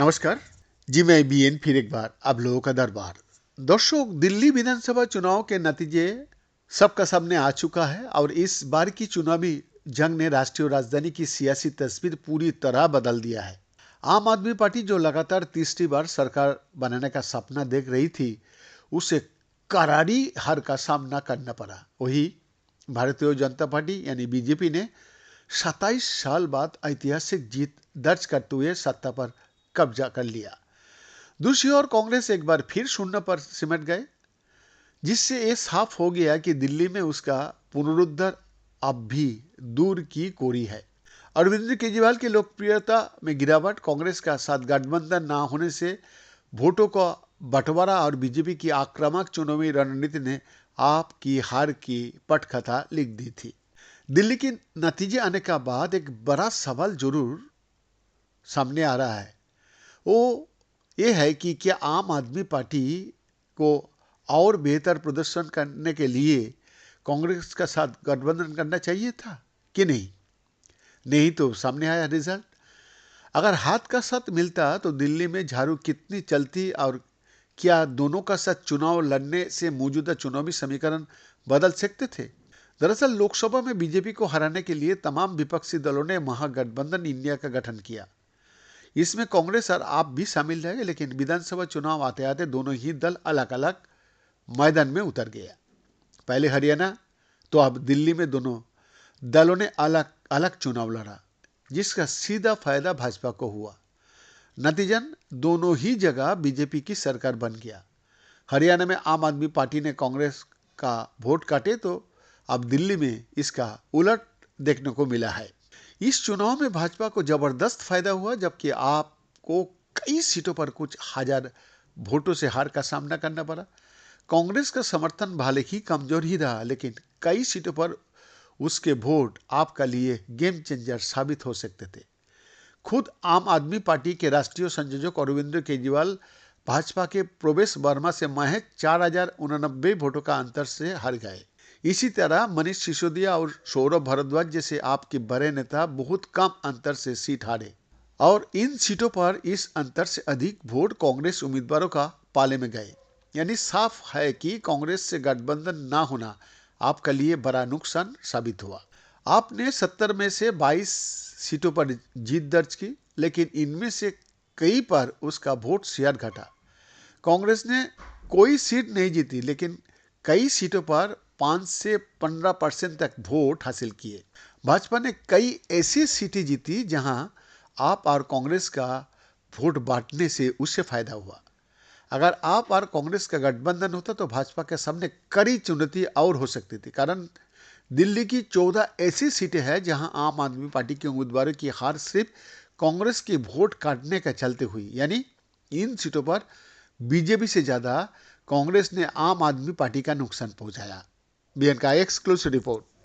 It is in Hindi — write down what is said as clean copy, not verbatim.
नमस्कार जी। मैं बीएन फिर एक बार आप लोगों का दरबार। दर्शक, दिल्ली विधानसभा चुनाव के नतीजे सबका सामने आ चुका है और इस बार की चुनावी जंग ने राष्ट्रीय राजधानी की सियासी तस्वीर पूरी तरह बदल दिया है। आम आदमी पार्टी जो लगातार तीसरी बार सरकार बनाने का सपना देख रही थी, उसे करारी हार का सामना करना पड़ा। वही भारतीय जनता पार्टी यानी बीजेपी ने 27 साल बाद ऐतिहासिक जीत दर्ज करते हुए सत्ता पर कब्जा कर लिया। दूसरी ओर कांग्रेस एक बार फिर शून्य पर सिमट गए, जिससे ये साफ हो गया कि दिल्ली में उसका पुनरुद्धार अब भी दूर की कोरी है। अरविंद केजरीवाल की लोकप्रियता में गिरावट, कांग्रेस का साथ गठबंधन न होने से वोटों का बंटवारा और बीजेपी की आक्रामक चुनावी रणनीति ने आपकी हार की पटकथा लिख दी थी। दिल्ली के नतीजे आने का बाद एक बड़ा सवाल जरूर सामने आ रहा है। वो ये है कि क्या आम आदमी पार्टी को और बेहतर प्रदर्शन करने के लिए कांग्रेस का साथ गठबंधन करना चाहिए था कि नहीं। नहीं तो सामने आया रिजल्ट। अगर हाथ का साथ मिलता तो दिल्ली में झाड़ू कितनी चलती और क्या दोनों का साथ चुनाव लड़ने से मौजूदा चुनावी समीकरण बदल सकते थे। दरअसल लोकसभा में बीजेपी को हराने के लिए तमाम विपक्षी दलों ने महागठबंधन इंडिया का गठन किया। इसमें कांग्रेस और आप भी शामिल रहे, लेकिन विधानसभा चुनाव आते आते दोनों ही दल अलग अलग मैदान में उतर गया। पहले हरियाणा तो अब दिल्ली में दोनों दलों ने अलग अलग चुनाव लड़ा, जिसका सीधा फायदा भाजपा को हुआ। नतीजन दोनों ही जगह बीजेपी की सरकार बन गया। हरियाणा में आम आदमी पार्टी ने कांग्रेस का वोट काटे तो अब दिल्ली में इसका उलट देखने को मिला है। इस चुनाव में भाजपा को जबरदस्त फायदा हुआ, जबकि आपको कई सीटों पर कुछ हजार वोटों से हार का सामना करना पड़ा। कांग्रेस का समर्थन भले ही कमजोर ही रहा, लेकिन कई सीटों पर उसके वोट आपका लिए गेम चेंजर साबित हो सकते थे। खुद आम आदमी पार्टी के राष्ट्रीय संयोजक अरविंद केजरीवाल भाजपा के प्रवेश वर्मा से महज 4089 वोटों का अंतर से हार गए। इसी तरह मनीष सिसोदिया और सौरभ भारद्वाज जैसे आपके बड़े नेता बहुत कम अंतर से सीट हारे, और इन सीटों पर इस अंतर से अधिक वोट कांग्रेस उम्मीदवारों का पाले में गए। यानी साफ है कि कांग्रेस से गठबंधन ना होना आपके लिए बड़ा नुकसान साबित हुआ। आपने 70 में से 22 सीटों पर जीत दर्ज की, लेकिन इनमें से कई पर उसका वोट शेयर घटा। कांग्रेस ने कोई सीट नहीं जीती, लेकिन कई सीटों पर 5 से 15% तक वोट हासिल किए। भाजपा ने कई ऐसी सीटें जीती जहां आप और कांग्रेस का वोट बांटने से उसे फायदा हुआ। अगर आप और कांग्रेस का गठबंधन होता तो भाजपा के सामने कड़ी चुनौती और हो सकती थी, कारण दिल्ली की 14 ऐसी सीटें हैं जहां आम आदमी पार्टी के उम्मीदवारों की हार सिर्फ कांग्रेस की वोट काटने का चलते हुई। यानी इन सीटों पर बीजेपी से ज्यादा कांग्रेस ने आम आदमी पार्टी का नुकसान पहुंचाया। बीएन का एक्सक्लूसिव रिपोर्ट।